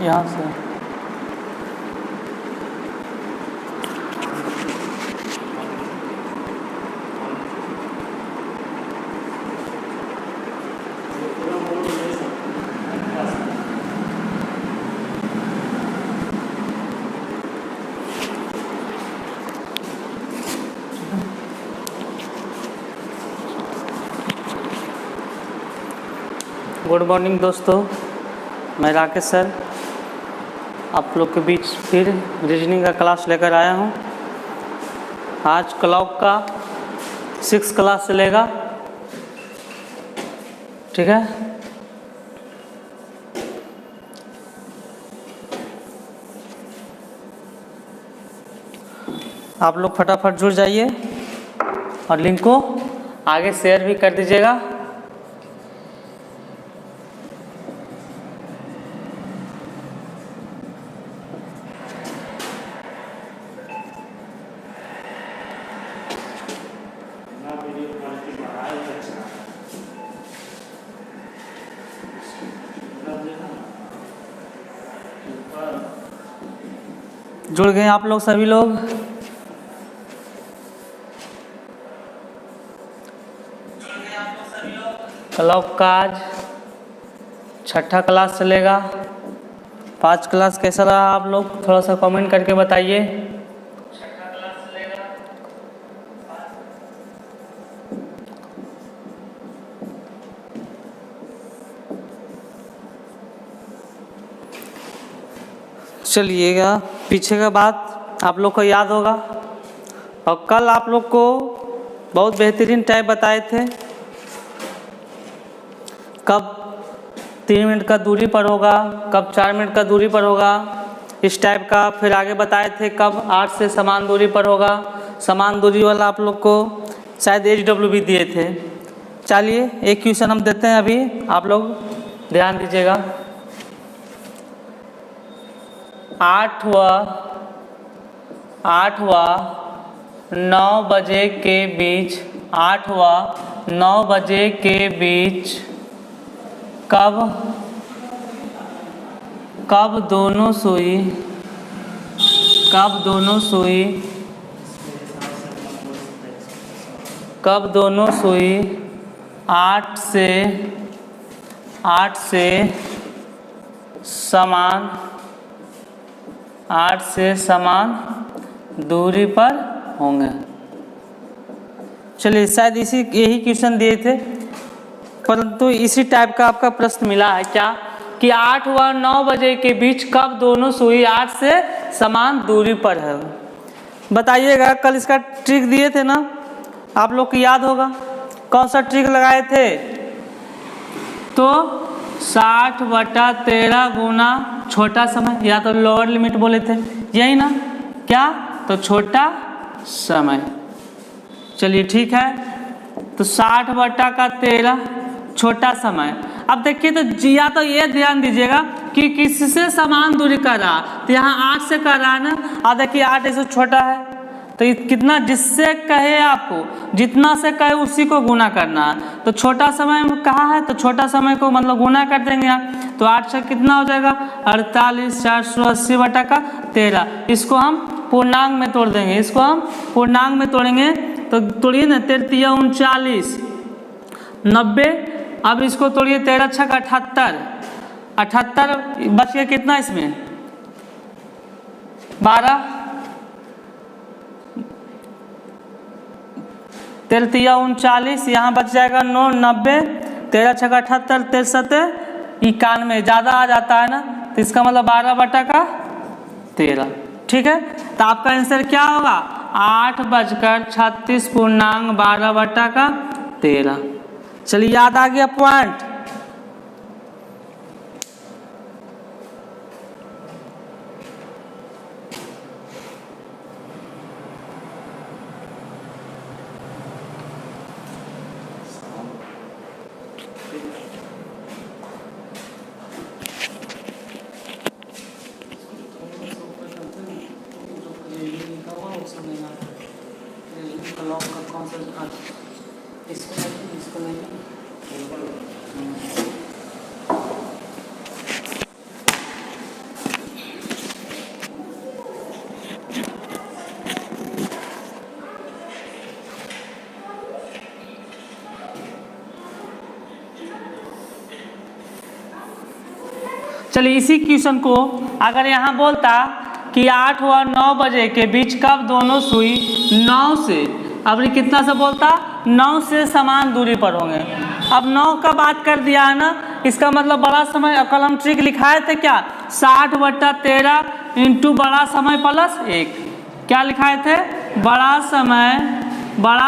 यहाँ से good morning दोस्तों, मैं राकेश सर आप लोग के बीच फिर रीजनिंग का क्लास लेकर आया हूँ। आज क्लॉक का 6 क्लास चलेगा, ठीक है। आप लोग फटाफट जुड़ जाइए और लिंक को आगे शेयर भी कर दीजिएगा। जुड़ गए आप लोग सभी लोग। क्लॉक का आज 6ठा क्लास चलेगा। 5 क्लास कैसा रहा आप लोग थोड़ा सा कमेंट करके बताइए। चलिएगा, पीछे का बात आप लोग को याद होगा और कल आप लोग को बहुत बेहतरीन टाइप बताए थे, कब 3 मिनट का दूरी पर होगा, कब 4 मिनट का दूरी पर होगा, इस टाइप का। फिर आगे बताए थे कब 8 से समान दूरी पर होगा। समान दूरी वाला आप लोग को शायद HW भी दिए थे। चलिए एक क्वेश्चन हम देते हैं, अभी आप लोग ध्यान दीजिएगा। 8वां 9 बजे के बीच 8वां 9 बजे के बीच कब दोनों सुई 8 से समान दूरी पर होंगे। चलिए शायद यही क्वेश्चन दिए थे, परंतु इसी टाइप का आपका प्रश्न मिला है क्या कि 8 व 9 बजे के बीच कब दोनों सुई 8 से समान दूरी पर है। बताइएगा, कल इसका ट्रिक दिए थे ना, आप लोग को याद होगा। कौन सा ट्रिक लगाए थे? तो 60/13 गुना छोटा समय, या तो लोअर लिमिट बोले थे, यही ना क्या? तो छोटा समय। चलिए ठीक है, तो 60/13 छोटा समय। अब देखिए तो या तो ये ध्यान दीजिएगा कि किससे समान दूरी कर रहा, तो यहाँ 8 से कर रहा है ना। और देखिए 8 ऐसे छोटा है, तो कितना जिससे कहे आपको जितना से कहे उसी को गुना करना है। तो छोटा समय कहाँ है, तो छोटा समय को मतलब गुना कर देंगे यहाँ। तो 8 से कितना हो जाएगा? 48 480/13। इसको हम पूर्णांक में तोड़ देंगे, इसको हम पूर्णांक में तोड़ेंगे। तो तोड़िए ना, 13 39 90। अब इसको तोड़िए, 13 छक 78 78 बच गया कितना इसमें? 12। 13 39, यहाँ बच जाएगा 9 90। 13 छक 78 13 91, ज़्यादा आ जाता है ना, तो इसका मतलब 12/13। ठीक है, तो आपका आंसर क्या होगा? 8:36 पूर्णांक 12/13। चलिए याद आ गया पॉइंट। चलिए इसी क्वेश्चन को अगर यहाँ बोलता कि 8 व 9 बजे के बीच कब दोनों सुई 9 से, अब ये कितना से बोलता 9 से समान दूरी पर होंगे। अब 9 का बात कर दिया है ना, इसका मतलब बड़ा समय, कल हम ट्रिक लिखाए थे क्या 60/13 इंटू बड़ा समय प्लस 1, क्या लिखाए थे बड़ा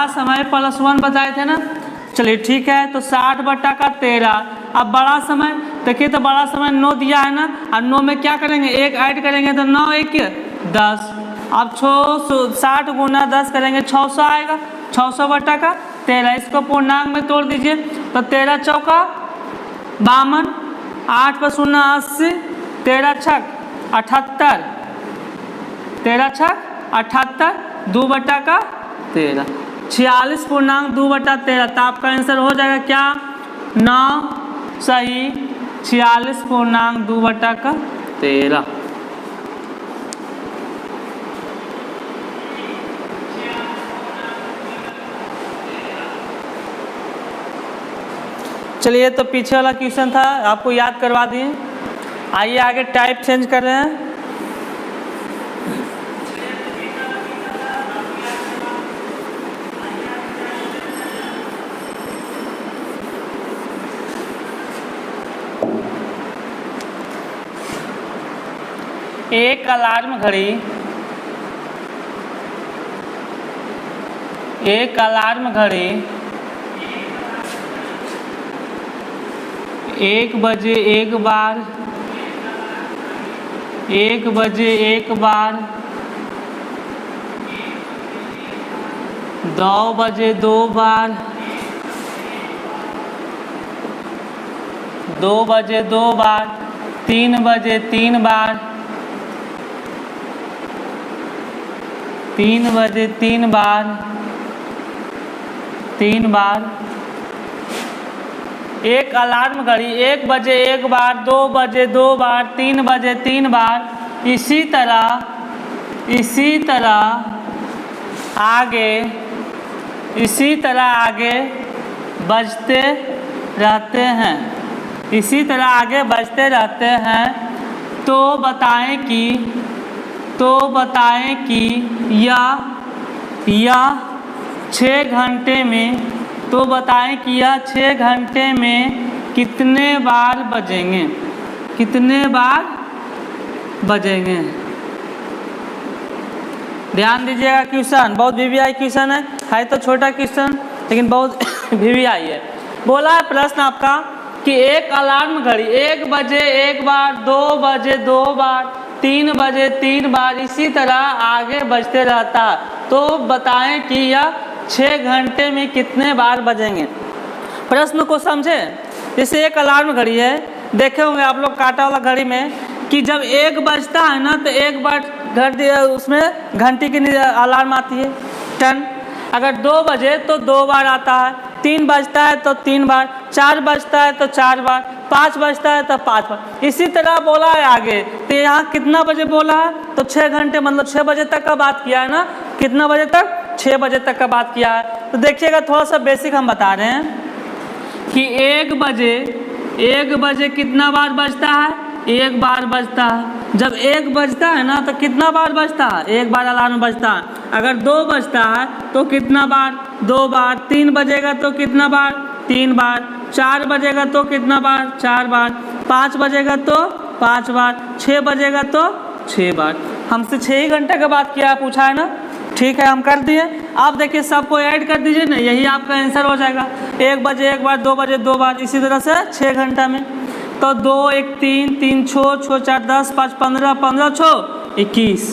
समय प्लस 1 बताए थे ना। चलिए ठीक है, तो 60/13। अब बड़ा समय देखिए, तो बड़ा समय 9 दिया है ना, और 9 में क्या करेंगे 1 ऐड करेंगे तो 9 1 10। अब 60 गुना 10 करेंगे 600 आएगा, 600/13। इसको पूर्णांक में तोड़ दीजिए तो 13 चौका 52, 8 पर 0 80, 13 छक 78, 13 छक 78, 2/13 46 पूर्णांक 2/13। तो आपका आंसर हो जाएगा क्या 9 सही 46 पूर्णांक 2/13। चलिए, तो पीछे वाला क्वेश्चन था आपको याद करवा दिए। आइए आगे टाइप चेंज कर रहे हैं। एक अलार्म घड़ी 1 बजे एक बार, 1 बजे एक बार, 2 बजे 2 बार, 2 बजे 2 बार, 3 बजे 3 बार, 3 बजे 3 बार, 3 बार। एक अलार्म घड़ी 1 बजे एक बार, 2 बजे 2 बार, 3 बजे 3 बार, इसी तरह आगे बजते रहते हैं। तो बताएं कि यह 6 घंटे में, तो बताएं कि यह 6 घंटे में कितने बार बजेंगे। ध्यान दीजिएगा, क्वेश्चन बहुत वीवीआई क्वेश्चन है तो छोटा क्वेश्चन लेकिन बहुत वीवीआई है। बोला है प्रश्न आपका कि एक अलार्म घड़ी 1 बजे एक बार, 2 बजे 2 बार, 3 बजे 3 बार, इसी तरह आगे बजते रहता है। तो बताएं कि यह 6 घंटे में कितने बार बजेंगे। प्रश्न को समझे। जैसे एक अलार्म घड़ी है, देखे होंगे आप लोग कांटा वाला घड़ी में कि जब 1 बजता है ना तो 1 बार घंटी उसमें घंटी की अलार्म आती है टन। अगर 2 बजे तो 2 बार आता है, 3 बजता है तो 3 बार, 4 बजता है तो 4 बार, 5 बजता है तो 5 बार, इसी तरह बोला है आगे। तो यहाँ कितना बजे बोला है तो 6 घंटे, मतलब 6 बजे तक का बात किया है ना। कितना बजे तक 6 बजे तक का बात किया है। तो देखिएगा थोड़ा सा बेसिक हम बता रहे हैं कि 1 बजे कितना बार बजता है 1 बार बजता है। जब 1 बजता है ना तो कितना बार बजता है 1 बार अलार्म बजता है। अगर 2 बजता है तो कितना बार 2 बार, 3 बजेगा तो कितना बार 3 बार, 4 बजेगा तो कितना बार 4 बार, 5 बजेगा तो 5 बार, 6 बजेगा तो 6 बार। हमसे 6 ही घंटे का बात किया पूछा है ना। ठीक है, हम कर दिए। आप देखिए सबको ऐड कर दीजिए ना, यही आपका आंसर हो जाएगा। 1 बजे एक बार, 2 बजे 2 बार, इसी तरह से 6 घंटा में। तो 2 1 3 3 6 6 4 10 5 15 15 6 21,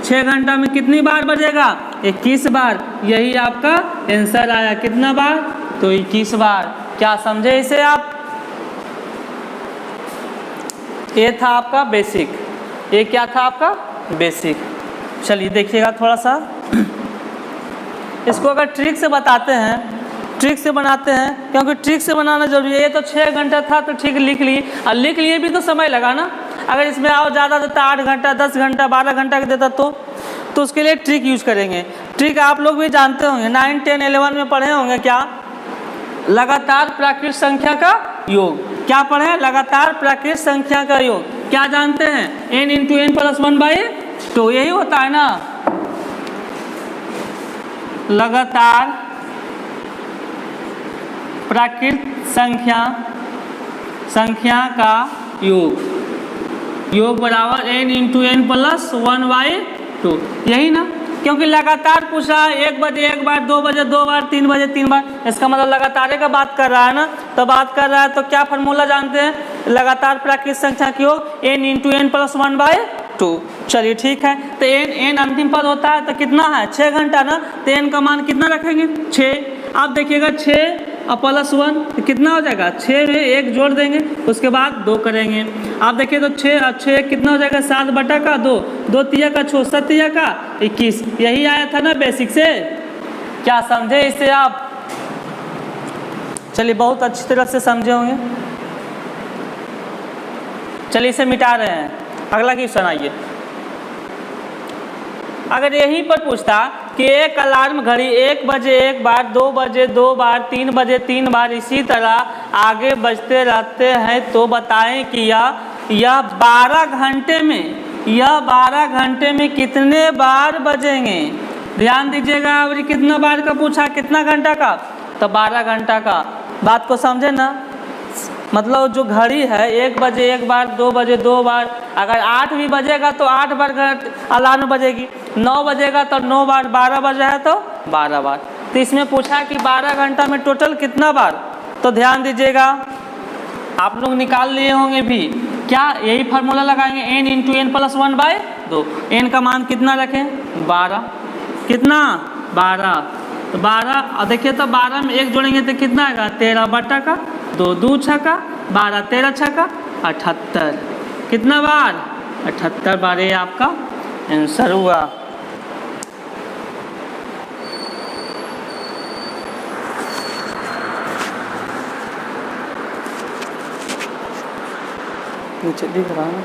6 घंटा में कितनी बार बजेगा 21 बार। यही आपका आंसर आया। कितना बार तो 21 बार। क्या समझे इसे आप। ये था आपका बेसिक। ये क्या था आपका बेसिक। चलिए देखिएगा थोड़ा सा इसको अगर ट्रिक से बताते हैं, ट्रिक से बनाते हैं, क्योंकि ट्रिक से बनाना जरूरी है। ये तो 6 घंटा था तो ठीक लिख लिए, और लिख लिए भी तो समय लगा ना। अगर इसमें और ज़्यादा देता 8 घंटा 10 घंटा 12 घंटा का देता तो उसके लिए ट्रिक यूज करेंगे। ट्रिक आप लोग भी जानते होंगे, 9 10 11 में पढ़े होंगे। क्या लगातार प्राकृत संख्या का योग। क्या पढ़े लगातार प्राकृत संख्या का योग। क्या जानते हैं, n इंटू एन प्लस 1/2, यही होता है ना, लगातार प्राकृत संख्या का योग बराबर n इंटू एन प्लस 1/2, यही ना, क्योंकि लगातार पूछ रहा है 1 बजे 1 बार, 2 बजे 2 बार, 3 बजे 3 बार, इसका मतलब लगातार का बात कर रहा है ना, तो बात कर रहा है तो क्या फार्मूला जानते हैं, लगातार प्राकृत संख्या की योग n इंटू एन प्लस 1/2। चलिए ठीक है, तो n अंतिम पद होता है तो कितना है 6 घंटा ना, तो n का मान कितना रखेंगे 6। आप देखिएगा 6 और प्लस 1 तो कितना हो जाएगा, 6 में 1 जोड़ देंगे, उसके बाद 2 करेंगे। आप देखिए तो 6 और 6 कितना हो जाएगा 7/2, 2 तिया का 6, 7 तिया का 21, यही आया था ना बेसिक से, क्या समझे इसे आप? चलिए बहुत अच्छी तरह से समझे होंगे। चलिए इसे मिटा रहे हैं, अगला क्वेश्चन आइए। अगर यहीं पर पूछता कि एक अलार्म घड़ी 1 बजे 1 बार, 2 बजे 2 बार, 3 बजे 3 बार, इसी तरह आगे बजते रहते हैं, तो बताएं कि यह 12 घंटे में कितने बार बजेंगे। ध्यान दीजिएगा, अभी कितना बार का पूछा, कितना घंटा का, तो 12 घंटा का। बात को समझे ना, मतलब जो घड़ी है 1 बजे 1 बार, 2 बजे 2 बार, अगर 8 भी बजेगा तो 8 बार अलार्म बजेगी, 9 बजेगा तो 9 बार, 12 बजे है तो 12 बार। तो इसमें पूछा कि 12 घंटा में टोटल कितना बार, तो ध्यान दीजिएगा, आप लोग निकाल लिए होंगे भी, क्या यही फार्मूला लगाएंगे n into N plus 1/2। n का मान कितना रखें 12, कितना 12, तो 12, और देखिए तो 12 में 1 जोड़ेंगे तो कितना आएगा 13/का, 2 2 छका 12, 13 छका 78, कितना बार 78 बार, ये आपका आंसर हुआ। नीचे दिख रहा है।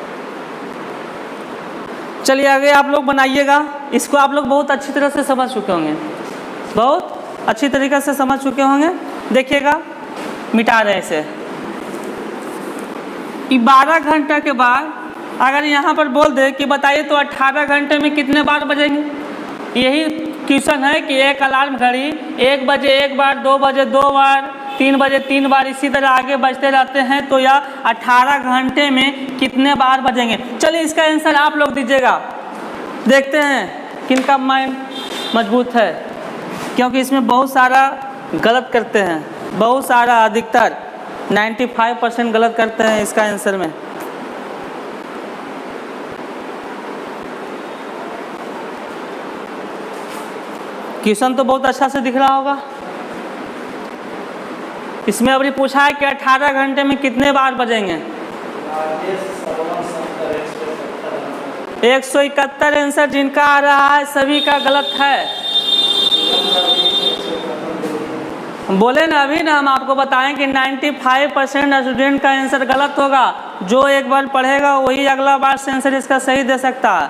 चलिए आगे आप लोग बनाइएगा, इसको आप लोग बहुत अच्छी तरह से समझ चुके होंगे, बहुत अच्छी तरीके से समझ चुके होंगे। देखिएगा मिटा रहे इसे, 12 घंटा के बाद अगर यहाँ पर बोल दे कि बताइए तो 18 घंटे में कितने बार बजेंगे। यही क्वेश्चन है कि एक अलार्म घड़ी 1 बजे 1 बार, 2 बजे 2 बार, 3 बजे 3 बार, इसी तरह आगे बजते रहते हैं, तो यह 18 घंटे में कितने बार बजेंगे। चलिए इसका आंसर आप लोग दीजिएगा, देखते हैं किनका माइंड मजबूत है, क्योंकि इसमें बहुत सारा गलत करते हैं, बहुत सारा, अधिकतर 95% गलत करते हैं इसका आंसर में। क्वेश्चन तो बहुत अच्छा से दिख रहा होगा। इसमें अभी पूछा है कि 18 घंटे में कितने बार बजेंगे। 171 आंसर जिनका आ रहा है सभी का गलत है। बोले ना अभी ना, हम आपको बताएं कि 95% स्टूडेंट का आंसर गलत होगा। जो एक बार पढ़ेगा वही अगला बार से आंसर इसका सही दे सकता है,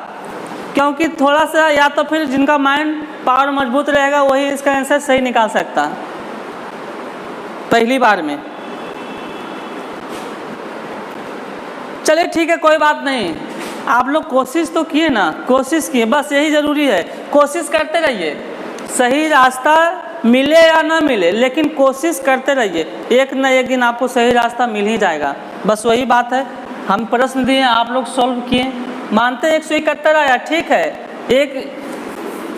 क्योंकि थोड़ा सा या तो फिर जिनका माइंड पावर मजबूत रहेगा वही इसका आंसर सही निकाल सकता है पहली बार में। चलिए ठीक है, कोई बात नहीं, आप लोग कोशिश तो किए ना, कोशिश किए, बस यही ज़रूरी है, कोशिश करते रहिए। सही रास्ता मिले या ना मिले, लेकिन कोशिश करते रहिए, एक न एक दिन आपको सही रास्ता मिल ही जाएगा। बस वही बात है। हम प्रश्न दिए, आप लोग सॉल्व किए, मानते 171 आया, ठीक है, एक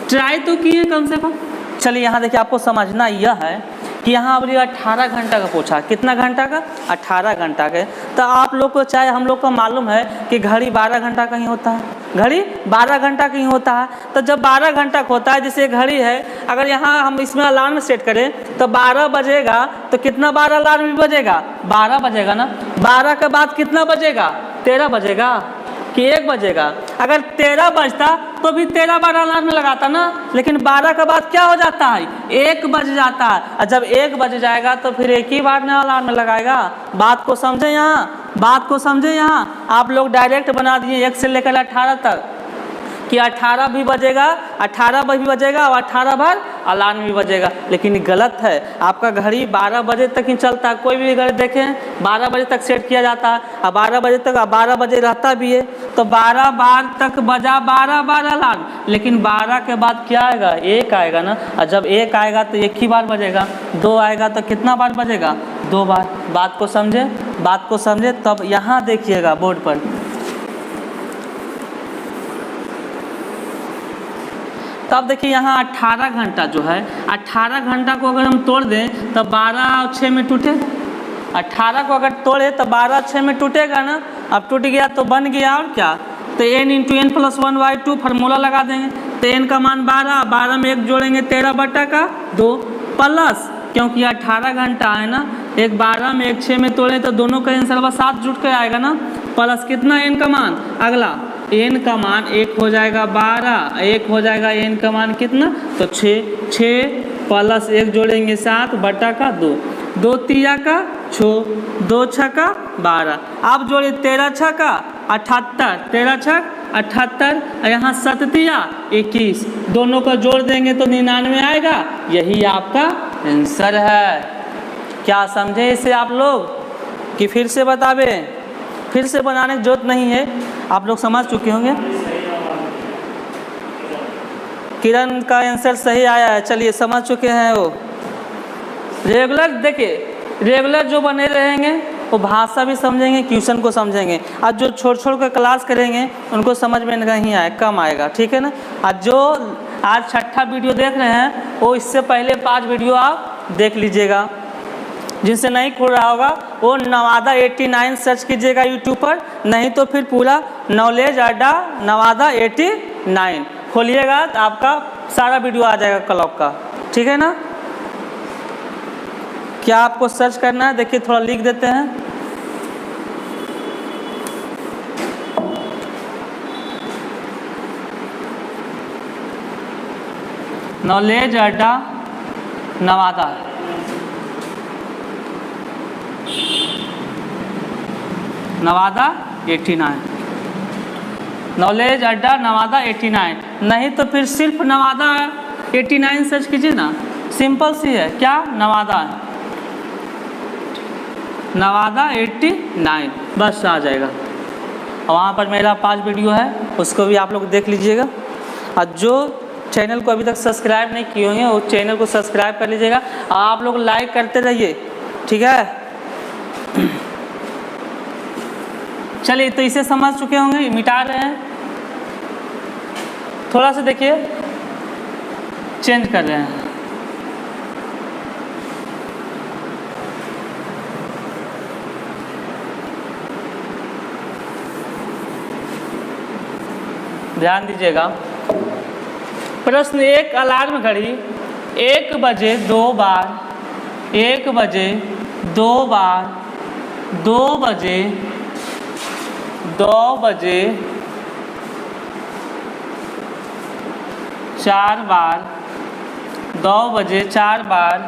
ट्राई तो किए कम से कम। चलिए यहाँ देखिए, आपको समझना यह है कि यहाँ अभी 18 घंटा का पूछा, कितना घंटा का 18 घंटा के। तो आप लोग को चाहे हम लोग को मालूम है कि घड़ी 12 घंटा का ही होता है, घड़ी 12 घंटा का ही होता है। तो जब 12 घंटा का होता है, जैसे घड़ी है, अगर यहाँ हम इसमें अलार्म सेट करें तो 12 बजेगा, तो कितना बार अलार्म भी बजेगा 12 बजेगा ना। 12 के बाद कितना बजेगा 13 बजेगा कि 1 बजेगा। अगर 13 बजता तो भी 13 बार अलार्म लगाता ना, लेकिन 12 के बाद क्या हो जाता है 1 बज जाता है। और जब 1 बज जाएगा तो फिर एक ही बार ना अलार्म लगाएगा। बात को समझे यहाँ, बात को समझे यहाँ। आप लोग डायरेक्ट बना दिए 1 से लेकर 18 तक कि 18 भी बजेगा, 18 भी बजेगा और 18 बार अलार्म भी बजेगा, लेकिन गलत है। आपका घड़ी 12 बजे तक ही चलता है, कोई भी घड़ी देखें 12 बजे तक सेट किया जाता है, अब 12 बजे तक, अब 12 बजे रहता भी है तो 12 बार तक बजा, 12 बार अलार्म, लेकिन 12 के बाद क्या आएगा, 1 आएगा ना, और जब 1 आएगा तो 1 ही बार बजेगा, 2 आएगा तो कितना बार बजेगा, 2 बार। बात को समझे, बात को समझे। तब यहाँ देखिएगा बोर्ड पर, तब देखिए यहाँ 18 घंटा जो है, 18 घंटा को अगर हम तोड़ दें तो 12 और 6 में टूटे, 18 को अगर तोड़े तो 12 6 में टूटेगा ना, अब टूट गया तो बन गया और क्या, तो n into N plus 1/2 formula लगा देंगे, तो n का मान 12, 12 में 1 जोड़ेंगे 13/2 प्लस, क्योंकि 18 घंटा है ना, एक 12 में एक 6 में तोड़े तो दोनों का आंसर बस 7 जुट के आएगा ना, प्लस कितना n का मान, अगला n का मान 1 हो जाएगा 12, 1 हो जाएगा n का मान कितना, तो 6 प्लस 1 जोड़ेंगे 7/2, 2 तिया का 6, 2 छक्का 12, अब जोड़े 13 छक्का 78, 13 छक 78, यहाँ 7 तिया 21, दोनों का जोड़ देंगे तो 99 आएगा, यही आपका आंसर है। क्या समझे इसे आप लोग कि फिर से बतावे, फिर से बनाने की जरूरत नहीं है, आप लोग समझ चुके होंगे। किरण का आंसर सही आया है, चलिए समझ चुके हैं वो। रेगुलर देखिए, रेगुलर जो बने रहेंगे वो भाषा भी समझेंगे, क्वेश्चन को समझेंगे, आज जो छोड़ छोड़ कर क्लास करेंगे उनको समझ में नहीं आए, कम आएगा, ठीक है ना। आज जो आज 6ठा वीडियो देख रहे हैं वो इससे पहले 5 वीडियो आप देख लीजिएगा, जिनसे नहीं खुल रहा होगा वो नवादा 89 सर्च कीजिएगा यूट्यूब पर, नहीं तो फिर पूरा नॉलेज अड्डा नवादा 89 खोलिएगा तो आपका सारा वीडियो आ जाएगा क्लॉक का, ठीक है ना। क्या आपको सर्च करना है, देखिए थोड़ा लिख देते हैं, नॉलेज अड्डा नवादा, नवादा 89, नॉलेज अड्डा नवादा 89, नहीं तो फिर सिर्फ नवादा 89 सर्च कीजिए ना, सिंपल सी है, क्या नवादा है, नवादा 89 बस आ जाएगा। और वहाँ पर मेरा 5 वीडियो है, उसको भी आप लोग देख लीजिएगा, और जो चैनल को अभी तक सब्सक्राइब नहीं किए होंगे वो चैनल को सब्सक्राइब कर लीजिएगा, और आप लोग लाइक करते रहिए, ठीक है। चलिए तो इसे समझ चुके होंगे, मिटा रहे हैं, थोड़ा सा देखिए चेंज कर रहे हैं, ध्यान दीजिएगा। प्रश्न 1, अलार्म घड़ी 1 बजे 2 बार, 1 बजे 2 बार, 2 बजे 2 बजे 4 बार, 2 बजे 4 बार,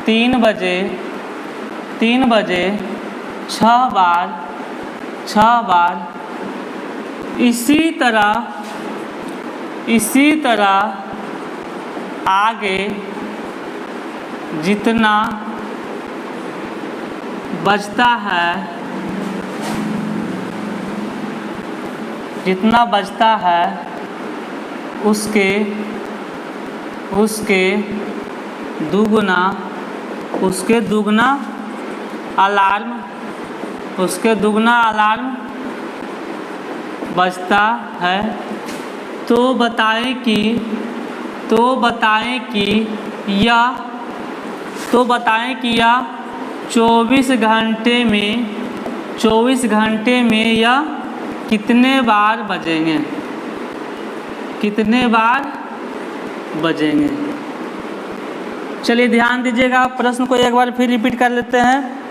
3 बजे 3 बजे 6 बार, 6 बार, इसी तरह आगे जितना बचता है, जितना बचता है उसके दुगना अलार्म बजता है, तो बताएं कि यह 24 घंटे में यह कितने बार बजेंगे। चलिए ध्यान दीजिएगा, प्रश्न को एक बार फिर रिपीट कर लेते हैं।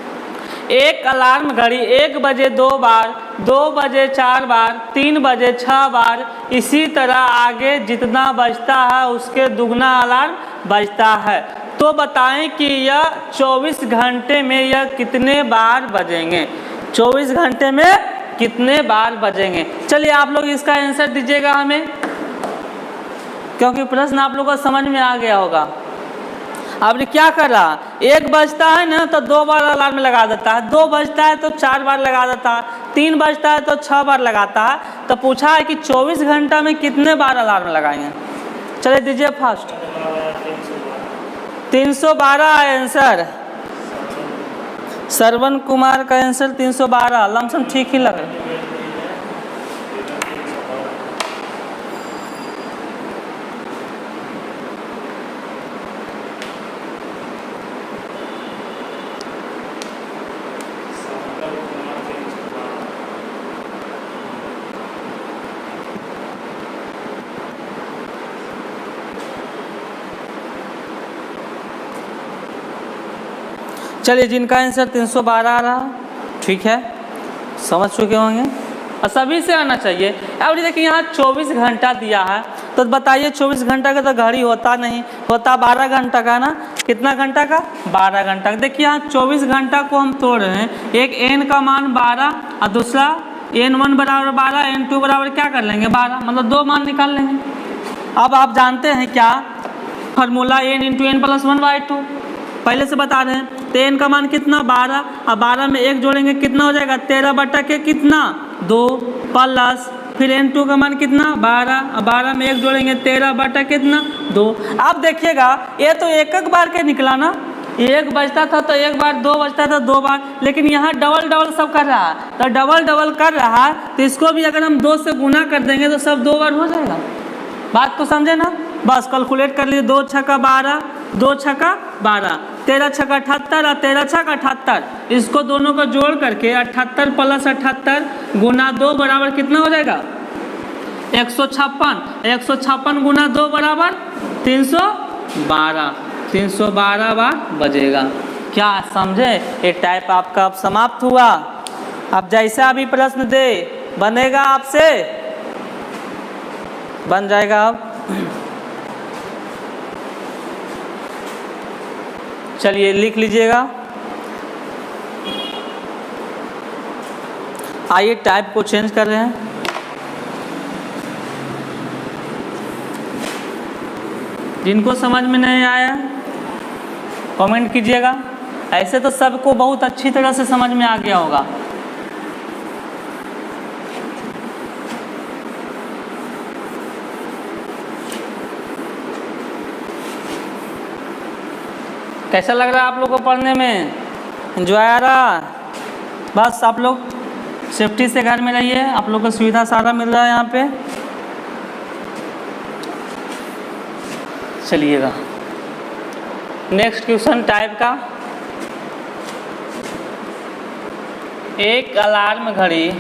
एक अलार्म घड़ी 1 बजे 2 बार, 2 बजे 4 बार, 3 बजे 6 बार, इसी तरह आगे जितना बजता है उसके दुगना अलार्म बजता है, तो बताएं कि यह 24 घंटे में यह कितने बार बजेंगे, 24 घंटे में कितने बार बजेंगे। चलिए आप लोग इसका आंसर दीजिएगा हमें। क्योंकि प्रश्न आप लोगों को समझ में आ गया होगा। आपने क्या करा, 1 बजता है ना तो 2 बार अलार्म लगा देता है, 2 बजता है तो 4 बार लगा देता है, 3 बजता है तो 6 बार लगाता है। तो पूछा है कि 24 घंटा में कितने बार अलार्म लगाएंगे। चलिए दीजिए फास्ट। 312 है आंसर। श्रवण कुमार का आंसर 312, लमसम ठीक ही लग रहा है। चलिए जिनका आंसर 312 आ रहा, ठीक है, समझ चुके होंगे और सभी से आना चाहिए। अब देखिए यहाँ 24 घंटा दिया है, तो बताइए 24 घंटा का तो घड़ी होता नहीं, होता 12 घंटा का ना। कितना घंटा का? 12 घंटा का। देखिए यहाँ 24 घंटा को हम तोड़ रहे हैं, एक n का मान 12 और दूसरा n1 बराबर 12, n2 बराबर क्या कर लेंगे 12, मतलब 2 मान निकाल लेंगे। अब आप जानते हैं क्या formula, n into n plus 1/2 पहले से बता रहे हैं। तो n का मान कितना 12 और 12 में 1 जोड़ेंगे कितना हो जाएगा 13 बटा के कितना 2 प्लस फिर n2 का मान कितना 12 और 12 में 1 जोड़ेंगे 13 बटा कितना 2। अब देखिएगा ये तो एक बार के निकला ना, 1 बजता था तो 1 बार, 2 बजता था 2 बार, लेकिन यहाँ डबल डबल सब कर रहा है। तो डबल डबल कर रहा है तो इसको भी अगर हम 2 से गुना कर देंगे तो सब 2 बार हो जाएगा। बात को समझे ना, बस कैलकुलेट कर लीजिए। 2 छक्का 12, 2 छक्का 12, 13 छक्का 78 और 13 छक्का 78, इसको दोनों को जोड़ करके 78 प्लस 78 गुना 2 बराबर कितना हो जाएगा 156। 156 गुना 2 बराबर 312, 312 बार बजेगा। क्या समझे? ये टाइप आपका अब समाप्त हुआ। अब जैसा अभी प्रश्न दे बनेगा आपसे, बन जाएगा। अब चलिए लिख लीजिएगा। आइए टाइप को चेंज कर रहे हैं। जिनको समझ में नहीं आया कमेंट कीजिएगा। ऐसे तो सबको बहुत अच्छी तरह से समझ में आ गया होगा। कैसा लग रहा है आप लोग को पढ़ने में? एंजॉय आ रहा? बस आप लोग सेफ्टी से घर में रहिए, आप लोग को सुविधा सारा मिल रहा है यहाँ पे। चलिएगा नेक्स्ट क्वेश्चन टाइप का। एक अलार्म घड़ी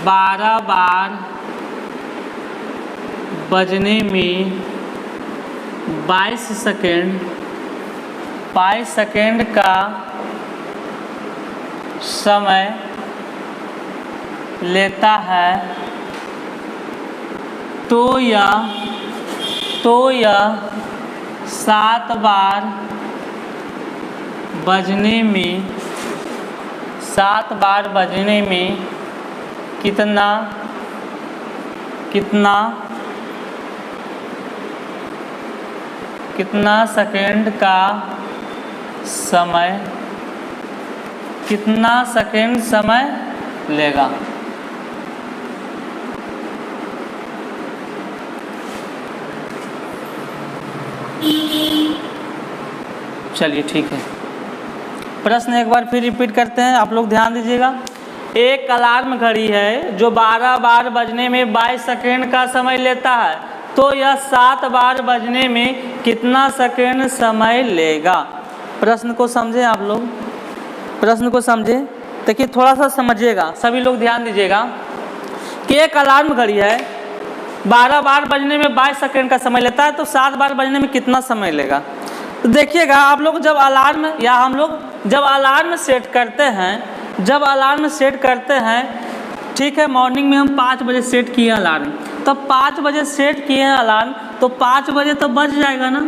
12 बार बजने में 22 सेकेंड का समय लेता है, तो यह 7 बार बजने में कितना सेकेंड का समय लेगा। चलिए ठीक है, प्रश्न एक बार फिर रिपीट करते हैं, आप लोग ध्यान दीजिएगा। एक अलार्म घड़ी है जो 12 बार बजने में 22 सेकेंड का समय लेता है, तो यह 7 बार बजने में कितना सेकेंड समय लेगा। प्रश्न को समझें आप लोग, प्रश्न को समझें। देखिए थोड़ा सा समझिएगा, सभी लोग ध्यान दीजिएगा कि एक अलार्म घड़ी है 12 बार बजने में 22 सेकेंड का समय लेता है, तो 7 बार बजने में कितना समय लेगा। तो देखिएगा आप लोग जब अलार्म या हम लोग जब अलार्म सेट करते हैं, ठीक है, मॉर्निंग में हम 5 बजे सेट किए अलार्म, तो 5 बजे सेट किए अलार्म, तो 5 बजे तो बज जाएगा ना,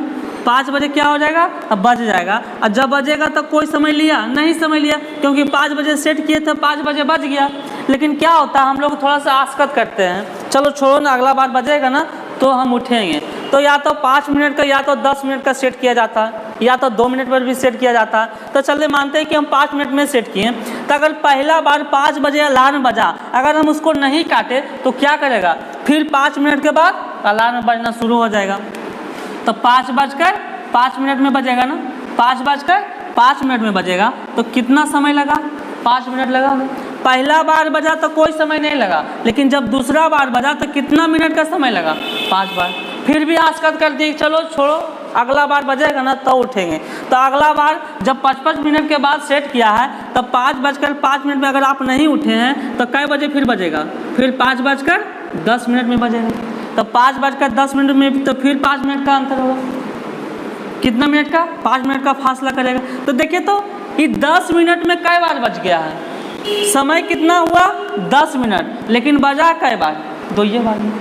5 बजे क्या हो जाएगा, अब बज जाएगा। और जब बजेगा तो कोई समय लिया नहीं, समय लिया, क्योंकि 5 बजे सेट किए थे, 5 बजे बज गया। लेकिन क्या होता है हम लोग थोड़ा सा आस्कत करते हैं, चलो छोड़ो ना, अगला बार बजेगा ना तो हम उठेंगे। तो या तो 5 मिनट का या तो 10 मिनट का सेट किया जाता है, या तो 2 मिनट पर भी सेट किया जाता है। तो चलिए मानते हैं कि हम 5 मिनट में सेट किए, तो अगर पहला बार 5 बजे अलार्म बजा, अगर हम उसको नहीं काटे तो क्या करेगा, फिर 5 मिनट के बाद अलार्म बजना शुरू हो जाएगा। तो 5 मिनट में बजेगा ना, 5 मिनट में बजेगा, तो कितना समय लगा, 5 मिनट लगा। पहला बार बजा तो कोई समय नहीं लगा, लेकिन जब दूसरा बार बजा तो कितना मिनट का समय लगा, 5 बार। फिर भी आस्कत कर दी, चलो छोड़ो अगला बार बजेगा ना तो उठेंगे। तो अगला बार जब 55 मिनट के बाद सेट किया है, तब 5:05 में अगर आप नहीं उठे हैं तो कै बजे फिर बजेगा, फिर 5:10 में बजेगा। तो 5:10 में तो फिर 5 मिनट का अंतर होगा, कितना मिनट का, 5 मिनट का फासला करेगा। तो देखिए तो ये 10 मिनट में कई बार बज गया है, समय कितना हुआ 10 मिनट, लेकिन बजा कई बार, 2 बार में।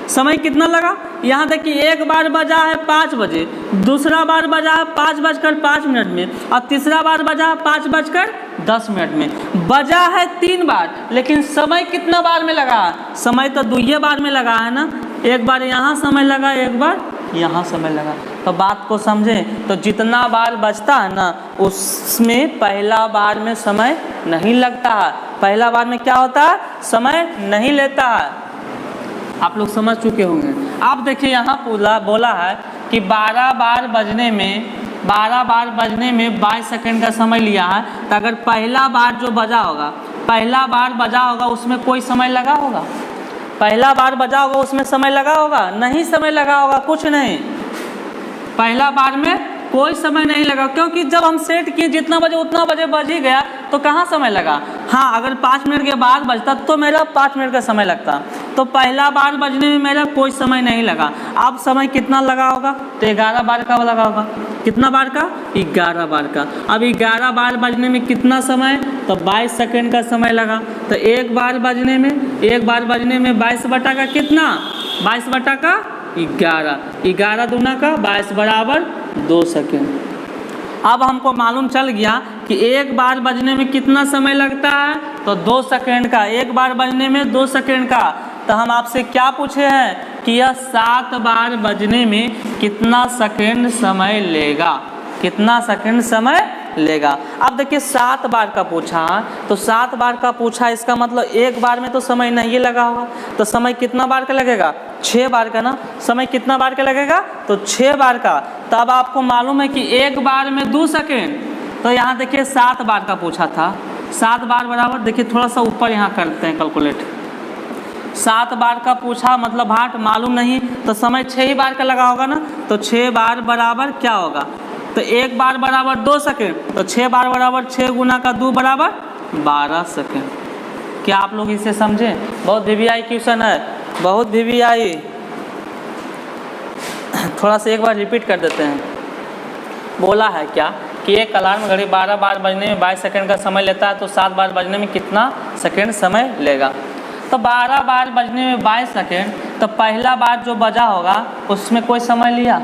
समय कितना लगा, यहाँ तक कि एक बार बजा है 5 बजे, दूसरा बार बजा है 5:05 में, और तीसरा बार बजा है 5:10 में। बजा है 3 बार, लेकिन समय कितना बार में लगा, समय तो 2 बार में लगा है ना, एक बार यहाँ समय लगा, एक बार यहाँ समय लगा। तो बात को समझें, तो जितना बार बजता है ना उसमें पहला बार में समय नहीं लगता है, पहला बार में क्या होता है, समय नहीं लेता है। आप लोग समझ चुके होंगे। आप देखिए यहाँ बोला है कि 12 बार बजने में 22 सेकंड का समय लिया है। तो अगर पहला बार जो बजा होगा उसमें कोई समय लगा होगा, पहला बार बजा होगा उसमें समय लगा होगा, नहीं समय लगा होगा, कुछ नहीं, पहला बार में कोई समय नहीं लगा, क्योंकि जब हम सेट किए जितना बजे उतना बजे बज ही गया, तो कहाँ समय लगा। हाँ, अगर 5 मिनट के बाद बजता तो मेरा 5 मिनट का समय लगता, तो पहला बार बजने में मेरा कोई समय नहीं लगा। अब समय कितना लगा होगा, तो 11 बार का लगा होगा, कितना बार का, 11 बार का। अब 11 बार बजने में कितना समय, तो 22 सेकंड का समय लगा। तो एक बार बजने में 22 बटा का कितना, 22 बटा का 11, 11 दूना का 22 बराबर 2 सेकंड। अब हमको मालूम चल गया कि एक बार बजने में कितना समय लगता है, तो 2 सेकंड का, एक बार बजने में 2 सेकंड का। तो हम आपसे क्या पूछे हैं कि यह 7 बार बजने में कितना सेकंड समय लेगा, कितना सेकंड समय लेगा। अब देखिए 7 बार का पूछा, तो 7 बार का पूछा, इसका मतलब एक बार में तो समय नहीं लगा होगा, तो समय कितना बार का लगेगा, 6 बार का ना, समय कितना बार का लगेगा, तो 6 बार का। तब आपको मालूम है कि एक बार में 2 सेकंड, तो यहाँ देखिए 7 बार का पूछा था, 7 बार बराबर, देखिए थोड़ा सा ऊपर यहाँ करते हैं कैलकुलेट, 7 बार का पूछा मतलब 8, मालूम नहीं, तो समय 6 ही बार का लगा होगा ना, तो 6 बार बराबर क्या होगा, तो एक बार बराबर 2 सेकंड, तो 6 बार बराबर 6 गुना का 2 बराबर 12 सेकंड। क्या आप लोग इसे समझे, बहुत वीवीआई क्वेश्चन है, बहुत वीवीआई। थोड़ा सा एक बार रिपीट कर देते हैं। बोला है क्या कि एक अलार्म घड़ी 12 बार बजने में 22 सेकंड का समय लेता है, तो 7 बार बजने में कितना सेकंड समय लेगा। तो 12 बार बजने में 22 सेकंड, तो पहला बार जो बजा होगा उसमें कोई समय लिया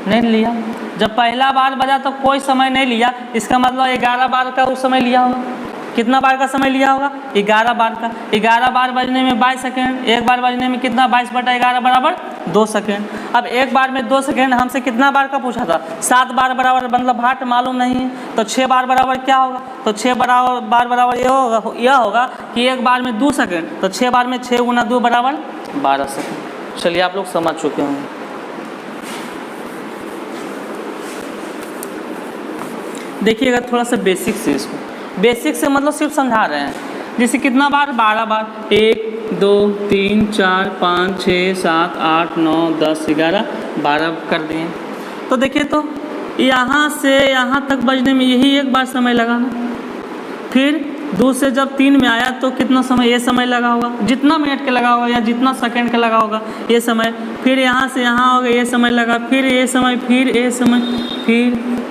नहीं लिया, जब पहला बार बजा तो कोई समय नहीं लिया, इसका मतलब 11 बार का उस समय लिया होगा। कितना बार का समय लिया होगा, 11 बार का। 11 बार बजने में 22 सेकंड, एक बार बजने में कितना, 22 बटा 11 बराबर 2 सेकंड। अब एक बार में 2 सेकंड, हमसे कितना बार का पूछा था, 7 बार बराबर, मतलब 8 मालूम नहीं है, तो 6 बार बराबर क्या होगा, तो 6 बार बराबर यह होगा कि एक बार में 2 सेकंड, तो 6 बार में 6 गुना 2 बराबर 12 सेकंड। चलिए आप लोग समझ चुके होंगे। देखिएगा थोड़ा सा बेसिक से, इसको बेसिक से मतलब सिर्फ समझा रहे हैं। जैसे कितना बार, 12 बार, 1 2 3 4 5 6 7 8 9 10 11 12 कर दिए। तो देखिए तो यहाँ से यहाँ तक बजने में यही एक बार समय लगा ना, फिर 2 से जब 3 में आया तो कितना समय, ये समय लगा होगा, जितना मिनट का लगा होगा या जितना सेकंड का लगा होगा ये समय, फिर यहाँ से यहाँ होगा ये समय लगा, फिर ये समय, फिर ये समय, फिर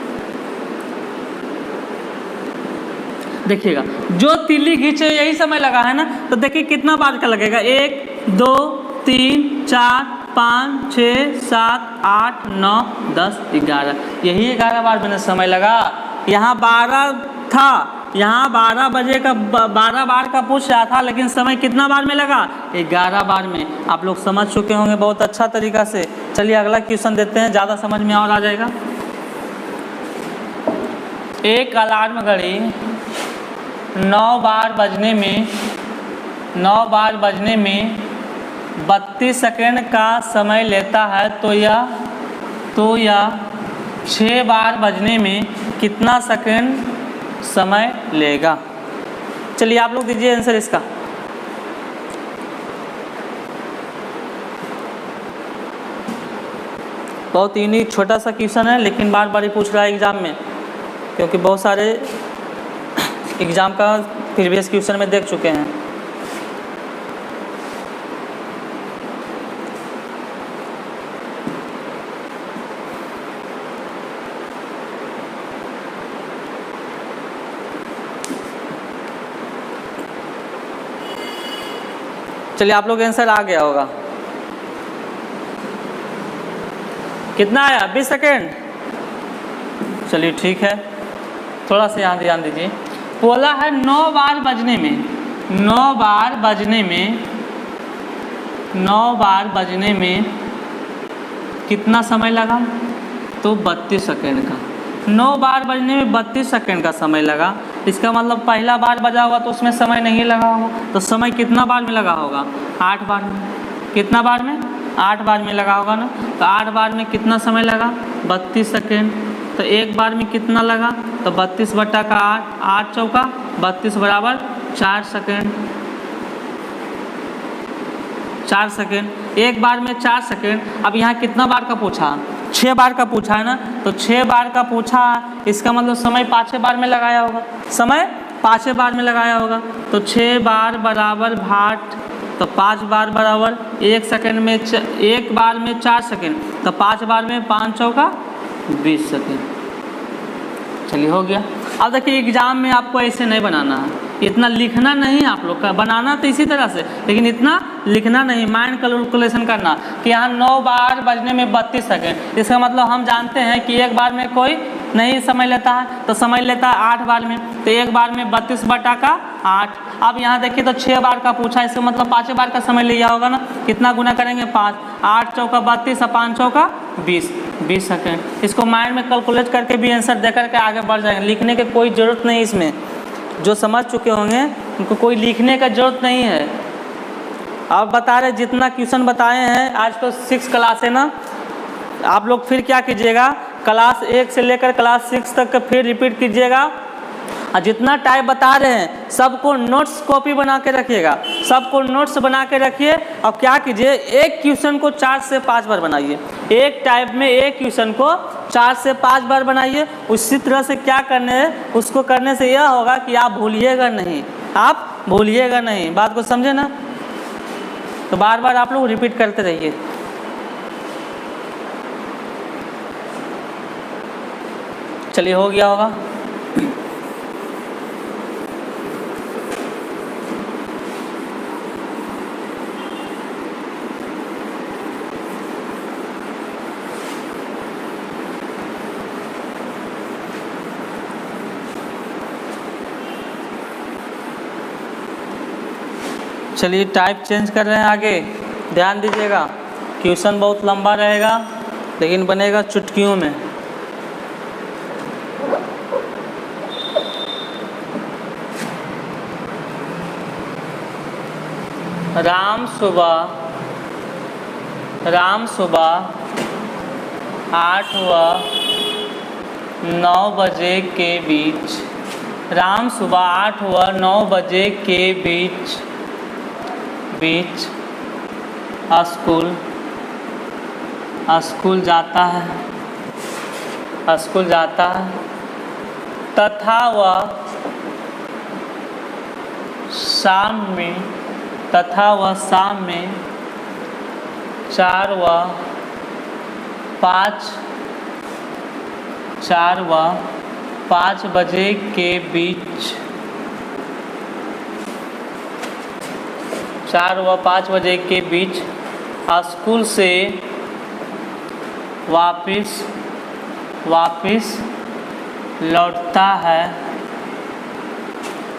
देखिएगा जो तिल्ली खींचे यही समय लगा है ना। तो देखिए कितना बार का लगेगा, 1 2 3 4 5 6 7 8 9 10 11, यही 11 बार मैंने समय लगा। यहाँ 12 था यहाँ 12 बजे का 12 बार का पूछ रहा था, लेकिन समय कितना बार में लगा? 11 बार में। आप लोग समझ चुके होंगे बहुत अच्छा तरीका से। चलिए अगला क्वेश्चन देते हैं, ज़्यादा समझ में और आ जाएगा। एक अलार्म घड़ी 9 बार बजने में 32 सेकेंड का समय लेता है, तो यह 6 बार बजने में कितना सेकेंड समय लेगा? चलिए आप लोग दीजिए आंसर इसका। बहुत यूनिक छोटा सा क्वेश्चन है, लेकिन बार बार ही पूछ रहा है एग्जाम में, क्योंकि बहुत सारे एग्जाम का प्रीवियस क्वेश्चन में देख चुके हैं। चलिए आप लोग आंसर आ गया होगा। कितना आया? 20 सेकेंड। चलिए ठीक है, थोड़ा सा यहाँ ध्यान दीजिए। बोला है 9 बार बजने में कितना समय लगा? तो 32 सेकेंड का। 9 बार बजने में 32 सेकेंड का समय लगा। इसका मतलब पहला बार बजा होगा तो उसमें समय नहीं लगा होगा, तो समय कितना बार में लगा होगा? 8 बार में। कितना बार में? 8 बार में लगा होगा ना। तो 8 बार में कितना समय लगा? 32 सेकेंड। तो एक बार में कितना लगा? तो 32 बटा का 8, 8 चौका 32 बराबर 4 सेकेंड। 4 सेकेंड। एक बार में 4 सेकेंड। अब यहाँ कितना बार का पूछा? 6 बार का पूछा है ना, तो 6 बार का पूछा, इसका मतलब समय 5 बार में लगाया होगा। समय 5 बार में लगाया होगा, तो 6 बार बराबर 8, तो 5 बार बराबर 1 सेकेंड में 1 बार में 4 सेकेंड, तो 5 बार में 5 चौका 20 सेकेंड। चलिए हो गया। अब देखिए एग्जाम में आपको ऐसे नहीं बनाना है, इतना लिखना नहीं आप लोग का, बनाना तो इसी तरह से, लेकिन इतना लिखना नहीं, माइंड कैलकुलेशन करना कि यहाँ 9 बार बजने में 32 सेकेंड। इसका मतलब हम जानते हैं कि एक बार में कोई नहीं समय लेता है, तो समय लेता है 8 बार में, तो एक बार में 32 बटा का 8। अब यहाँ देखिए तो 6 बार का पूछा, इसका मतलब 5 बार का समय लिया होगा ना। कितना गुना करेंगे? 5, 8 चौका 32 और 5 चौका 20 सेकेंड। इसको माइंड में कैलकुलेट करके भी आंसर दे करके आगे बढ़ जाएंगे। लिखने की कोई ज़रूरत नहीं इसमें, जो समझ चुके होंगे उनको कोई लिखने का ज़रूरत नहीं है। आप बता रहे जितना क्वेश्चन बताए हैं, आज तो 6 क्लास है ना, आप लोग फिर क्या कीजिएगा, क्लास 1 से लेकर क्लास 6 तक का फिर रिपीट कीजिएगा, और जितना टाइप बता रहे हैं सबको नोट्स कॉपी बना के रखिएगा, सबको नोट्स बना के रखिए। और क्या कीजिए, एक क्वेश्चन को 4 से 5 बार बनाइए। एक टाइप में एक क्वेश्चन को 4 से 5 बार बनाइए। उसी तरह से क्या करने है, उसको करने से यह होगा कि आप भूलिएगा नहीं, आप भूलिएगा नहीं। बात को समझे ना? तो बार बार आप लोग रिपीट करते रहिए। चलिए हो गया होगा। चलिए टाइप चेंज कर रहे हैं आगे, ध्यान दीजिएगा। क्वेश्चन बहुत लंबा रहेगा, लेकिन बनेगा चुटकियों में। राम सुबह 8 व 9 बजे के बीच, राम सुबह 8 व 9 बजे के बीच स्कूल जाता है, तथा वह शाम में 4 व 5 बजे के बीच 4 व 5 बजे के बीच स्कूल से वापस लौटता है,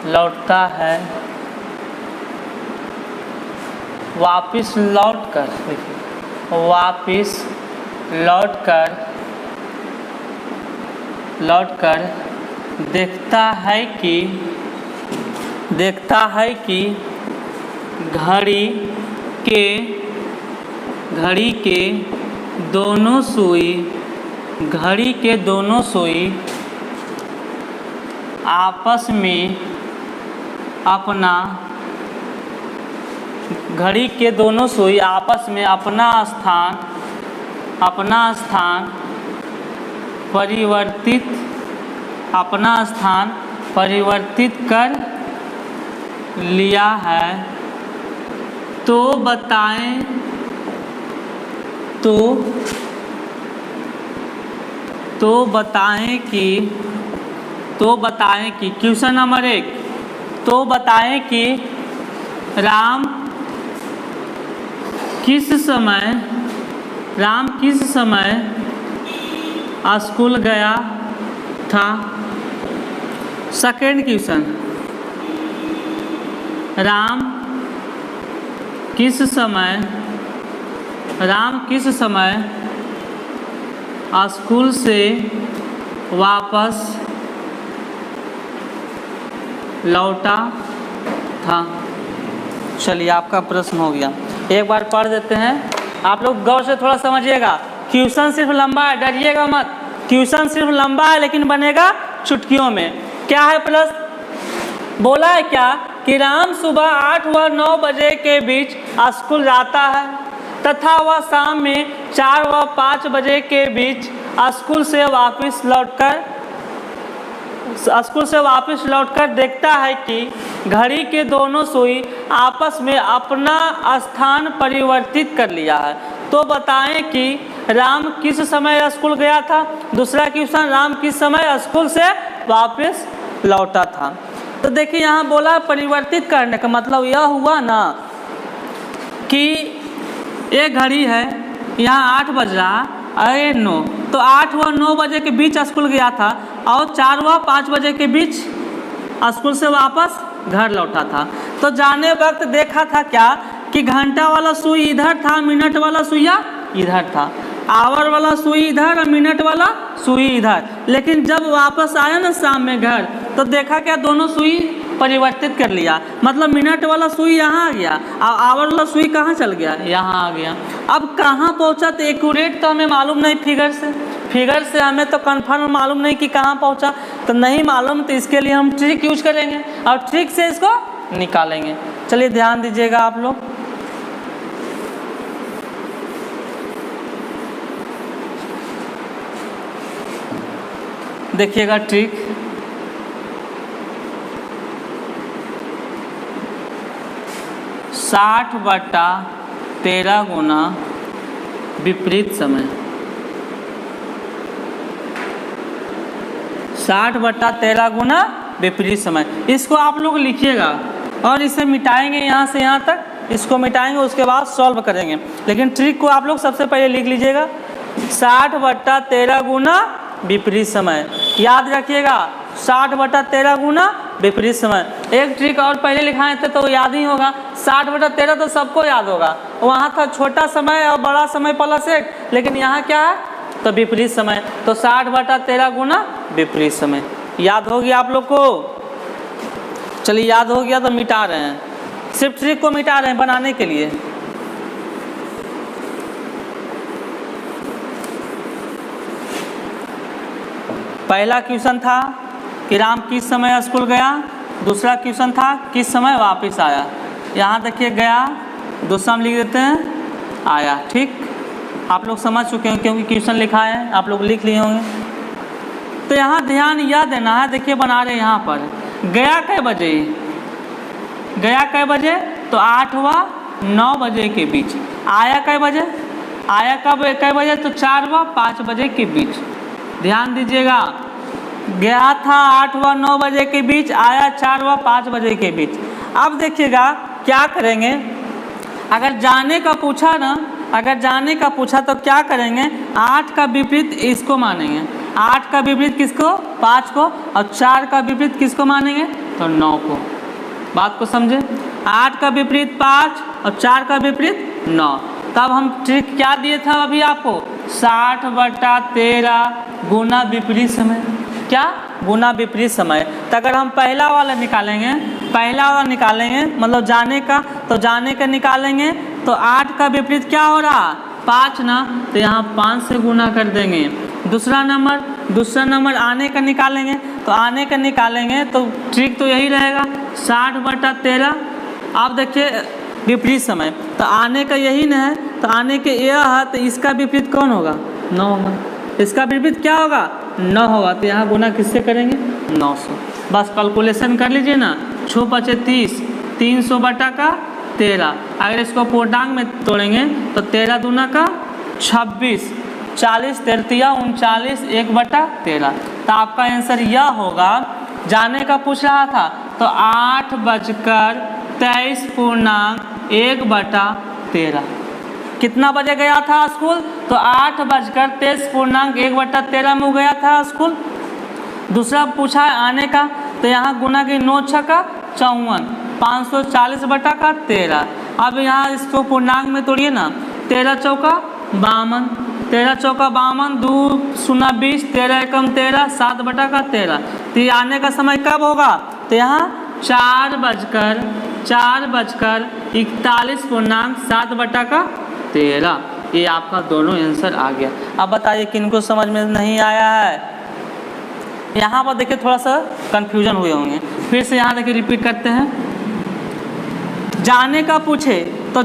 लौटता है, वापिस लौट कर, देखिए वापिस लौट कर देखता है कि घड़ी के दोनों सुई आपस में अपना स्थान परिवर्तित कर लिया है, तो बताएं कि क्वेश्चन नंबर 1, तो बताएं कि राम किस समय स्कूल गया था। सेकेंड क्वेश्चन, राम किस समय स्कूल से वापस लौटा था। चलिए आपका प्रश्न हो गया, एक बार पढ़ देते हैं। आप लोग गौर से थोड़ा समझिएगा, क्वेश्चन सिर्फ लंबा है, डरिएगा मत। क्वेश्चन सिर्फ लंबा है लेकिन बनेगा चुटकियों में। क्या है प्रश्न? बोला है क्या कि राम सुबह 8 व 9 बजे के बीच स्कूल जाता है तथा वह शाम में 4 व 5 बजे के बीच स्कूल से वापस लौटकर देखता है कि घड़ी के दोनों सुई आपस में अपना स्थान परिवर्तित कर लिया है। तो बताएं कि राम किस समय स्कूल गया था। दूसरा क्वेश्चन, राम किस समय स्कूल से वापस लौटा था। तो देखिए यहाँ बोला परिवर्तित करने का मतलब यह हुआ ना कि एक घड़ी है, यहाँ 8 बज रहा, अरे 9, तो 8 व 9 बजे के बीच स्कूल गया था और 4 व 5 बजे के बीच स्कूल से वापस घर लौटा था। तो जाने वक्त देखा था क्या कि घंटा वाला सुई इधर था, मिनट वाला सुइया इधर था, आवर वाला सुई इधर और मिनट वाला सुई इधर। लेकिन जब वापस आया ना शाम में घर, तो देखा क्या दोनों सुई परिवर्तित कर लिया, मतलब मिनट वाला सुई यहाँ आ गया और आवर वाला सुई कहाँ चल गया, यहाँ आ गया। अब कहाँ पहुँचा तो एक्यूरेट तो हमें मालूम नहीं, फिगर से हमें तो कन्फर्म मालूम नहीं कि कहाँ पहुँचा। तो नहीं मालूम तो इसके लिए हम ट्रिक यूज करेंगे और ट्रिक से इसको निकालेंगे। चलिए ध्यान दीजिएगा आप लोग। देखिएगा ट्रिक, साठ बटा 13 गुना विपरीत समय, 60 बटा 13 गुना विपरीत समय। इसको आप लोग लिखिएगा और इसे मिटाएंगे यहाँ से यहाँ तक, इसको मिटाएंगे उसके बाद सॉल्व करेंगे। लेकिन ट्रिक को आप लोग सबसे पहले लिख लीजिएगा, 60 बटा 13 गुना विपरीत समय। याद रखिएगा 60 बटा 13 गुना विपरीत समय। एक ट्रिक और पहले लिखाए थे तो याद ही होगा, 60 बटा 13 तो सबको याद होगा, वहाँ था छोटा समय और बड़ा समय प्लस 1, लेकिन यहाँ क्या है तो विपरीत समय। तो 60 बटा 13 गुना विपरीत समय। याद हो गया आप लोग को? चलिए याद हो गया तो मिटा रहे हैं, सिर्फ ट्रिक को मिटा रहे हैं बनाने के लिए। पहला क्वेश्चन था कि राम किस समय स्कूल गया, दूसरा क्वेश्चन था किस समय वापस आया। यहाँ देखिए गया, दूसरा हम लिख देते हैं आया। ठीक, आप लोग समझ चुके हैं क्योंकि क्वेश्चन लिखा है, आप लोग लिख लिए होंगे। तो यहाँ ध्यान यह देना है, देखिए बना रहे यहाँ पर गया कै बजे, गया कै बजे तो 8 व 9 बजे के बीच। आया कै बजे, आया कब कै बजे तो 4 व 5 बजे के बीच। ध्यान दीजिएगा, गया था 8 व 9 बजे के बीच, आया 4 व 5 बजे के बीच। अब देखिएगा क्या करेंगे, अगर जाने का पूछा ना, अगर जाने का पूछा तो क्या करेंगे, 8 का विपरीत इसको मानेंगे, 8 का विपरीत किसको, 5 को, और 4 का विपरीत किसको मानेंगे, तो 9 को। बात को समझे? 8 का विपरीत 5 और 4 का विपरीत 9। तब हम ट्रिक क्या दिए था अभी आपको? 60/13 गुना विपरीत समय। क्या? गुना विपरीत समय। तो अगर हम पहला वाला निकालेंगे, मतलब जाने का, तो जाने का निकालेंगे तो 8 का विपरीत क्या हो रहा? 5 ना, तो यहाँ 5 से गुना कर देंगे। दूसरा नंबर आने का निकालेंगे, तो आने का निकालेंगे तो ट्रिक तो यही रहेगा 60/13। आप देखिए विपरीत समय, तो आने का यही ना है, तो आने के यह है, तो इसका विपरीत कौन होगा? 9 होगा। इसका विपरीत क्या होगा? 9 होगा। तो यहाँ गुना किससे करेंगे? 900। बस कैलकुलेशन कर लीजिए ना। 6 × 30, 300/13। अगर इसको पूर्णांक में तोड़ेंगे तो 13 दूना का 26, 40 तेरतिया 39, 1/13। तो आपका आंसर यह होगा। जाने का पूछ रहा था तो 8:23.1/13। कितना बजे गया था स्कूल? तो 8:23.1/13 में गया था स्कूल। दूसरा पूछा है आने का, तो यहाँ गुना की 9 छक्का 54, 540/13। अब यहाँ इसको पूर्णांक में तोड़िए ना। 13 चौका 52, 13 चौका 52, 2 शून्य 20, 13 एकम 13, 7/13। तो ये आने का समय कब होगा? तो यहाँ 4:41.7/13। ये आपका दोनों आंसर आ गया। अब बताइए किनको समझ में नहीं आया है? यहाँ पर देखिए थोड़ा सा कंफ्यूजन हुए होंगे। फिर से यहाँ देखिए रिपीट करते हैं। जाने का पूछे तो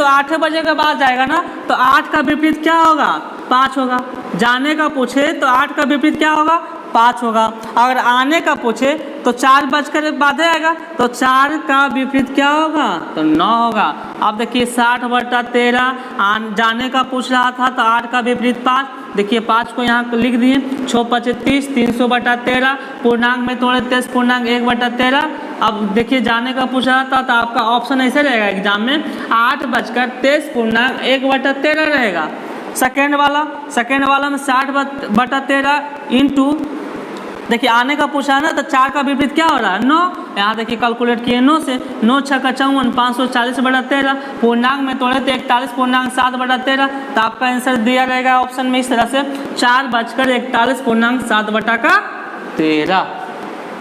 8 बजे के बाद जाएगा ना, तो 8 का विपरीत क्या होगा? 5 होगा। जाने का पूछे तो 8 का विपरीत क्या होगा? 5 होगा। अगर आने का पूछे तो 4 बजकर बाद आएगा, तो 4 का विपरीत क्या होगा? तो 9 होगा। अब देखिए 60/13 जाने का पूछ रहा था, तो 8 का विपरीत 5। देखिए 5 को यहाँ लिख दिए। 6 × 25, 300/13। पूर्णांक में तोड़े 23.1/13। अब देखिए जाने का पूछ रहा था, तो आपका ऑप्शन ऐसे रहेगा एग्जाम में 8:23.1/13 रहेगा। सेकेंड वाला में 60/13 इंटू, देखिए आने का पूछा है ना, तो 4 का विपरीत क्या हो रहा है? 9। यहाँ देखिए कैलकुलेट किए 9 से। 9 छक्का 54, 540/13। पूर्णांक में तोड़े तो 41.7/13। तो आपका आंसर दिया रहेगा ऑप्शन में इस तरह से 4:41.7/13।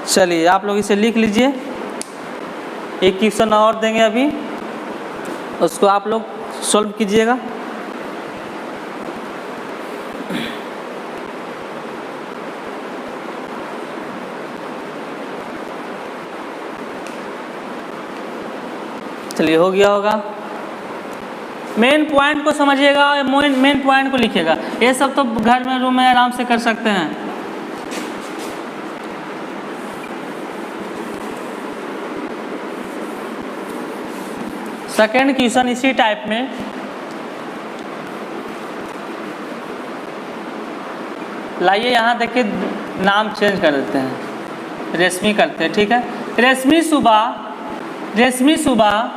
चलिए आप लोग इसे लिख लीजिए। एक क्वेश्चन और देंगे अभी, उसको आप लोग सॉल्व कीजिएगा। चलिए हो गया होगा। मेन पॉइंट को समझिएगा और मेन पॉइंट को लिखिएगा। ये सब तो घर में रूम में आराम से कर सकते हैं। सेकेंड क्वेश्चन इसी टाइप में। लाइए यहाँ देखिए नाम चेंज कर देते हैं, रेशमी करते हैं, ठीक है। रेशमी सुबह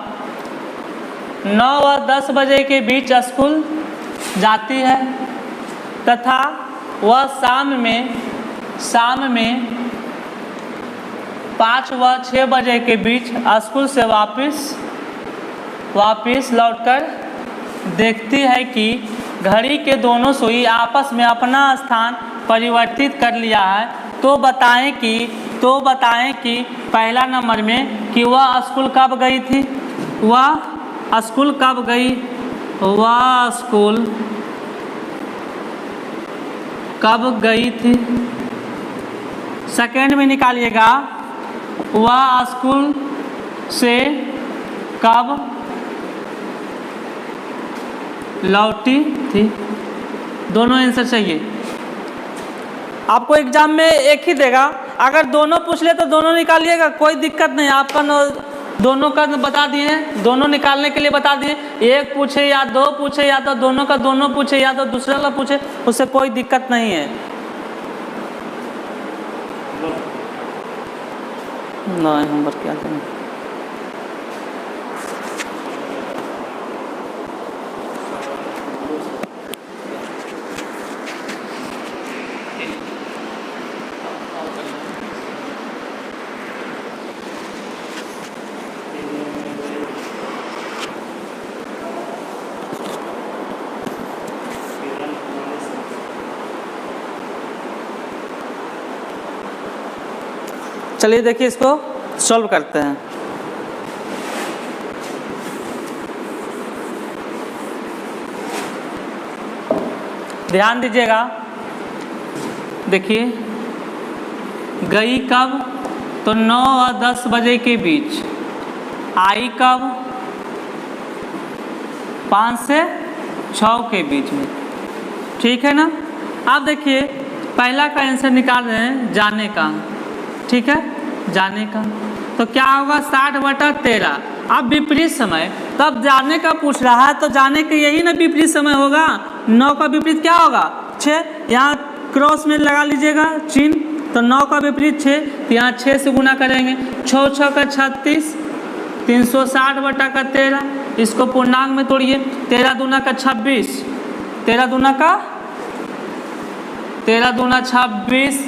9 और 10 बजे के बीच स्कूल जाती है तथा वह शाम में 5 व 6 बजे के बीच स्कूल से वापस लौटकर देखती है कि घड़ी के दोनों सुई आपस में अपना स्थान परिवर्तित कर लिया है। तो बताएं कि पहला नंबर में कि वह स्कूल कब गई थी। सेकेंड में निकालिएगा वह स्कूल से कब लौटी थी। दोनों आंसर चाहिए। आपको एग्जाम में एक ही देगा, अगर दोनों पूछ ले तो दोनों निकालिएगा, कोई दिक्कत नहीं। आपका दोनों का बता दिए, दोनों निकालने के लिए बता दिए। एक पूछे या दो पूछे या तो दोनों का दोनों पूछे या तो दूसरा का पूछे, उससे कोई दिक्कत नहीं है। नहीं होमवर्क क्या करें। चलिए देखिए इसको सॉल्व करते हैं। ध्यान दीजिएगा, देखिए गई कब, तो 9 और 10 बजे के बीच। आई कब, 5 से 6 के बीच में, ठीक है ना। आप देखिए पहला का आंसर निकाल रहे हैं जाने का, ठीक है, जाने का। तो क्या होगा 60/13। अब विपरीत समय, तब जाने का पूछ रहा है तो जाने के यही ना विपरीत समय होगा। 9 का विपरीत क्या होगा 6, यहाँ क्रॉस में लगा लीजिएगा चिन्ह। तो 9 का विपरीत 6, तो यहाँ 6 से गुना करेंगे। 6 6 का 36, 360/13। इसको पूर्णांक में तोड़िए। 13 दूना का 26, 13 दूना 26,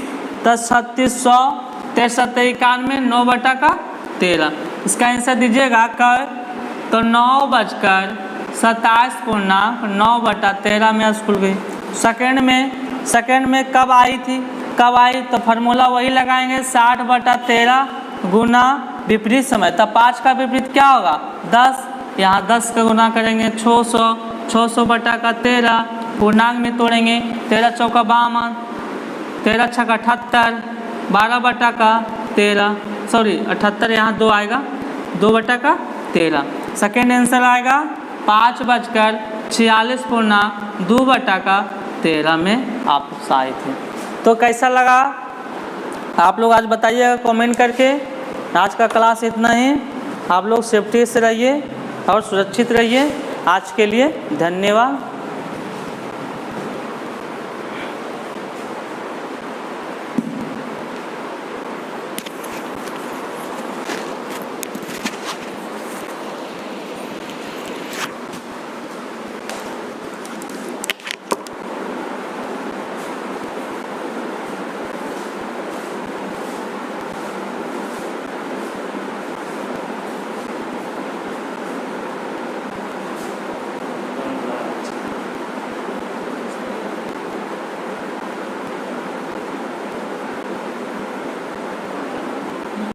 10 36 100, 13 91, 9/13। इसका आंसर दीजिएगा कर, तो 9:27 पूर्णांक 9/13 में स्कूल गई। सेकंड में कब आई थी, कब आई, तो फार्मूला वही लगाएंगे 60/13 गुना विपरीत समय। तब 5 का विपरीत क्या होगा 10, यहाँ 10 का गुना करेंगे 600, 600/13 पूर्णांक में तोड़ेंगे। 13 चौका 52, 13 छक्का 78, 12/13, सॉरी 78, यहाँ 2 आएगा, 2/13। सेकेंड आंसर आएगा 5:46 पूर्णांक 2/13 में आप आए थे। तो कैसा लगा आप लोग आज बताइएगा कमेंट करके। आज का क्लास इतना ही। आप लोग सेफ्टी से रहिए और सुरक्षित रहिए। आज के लिए धन्यवाद।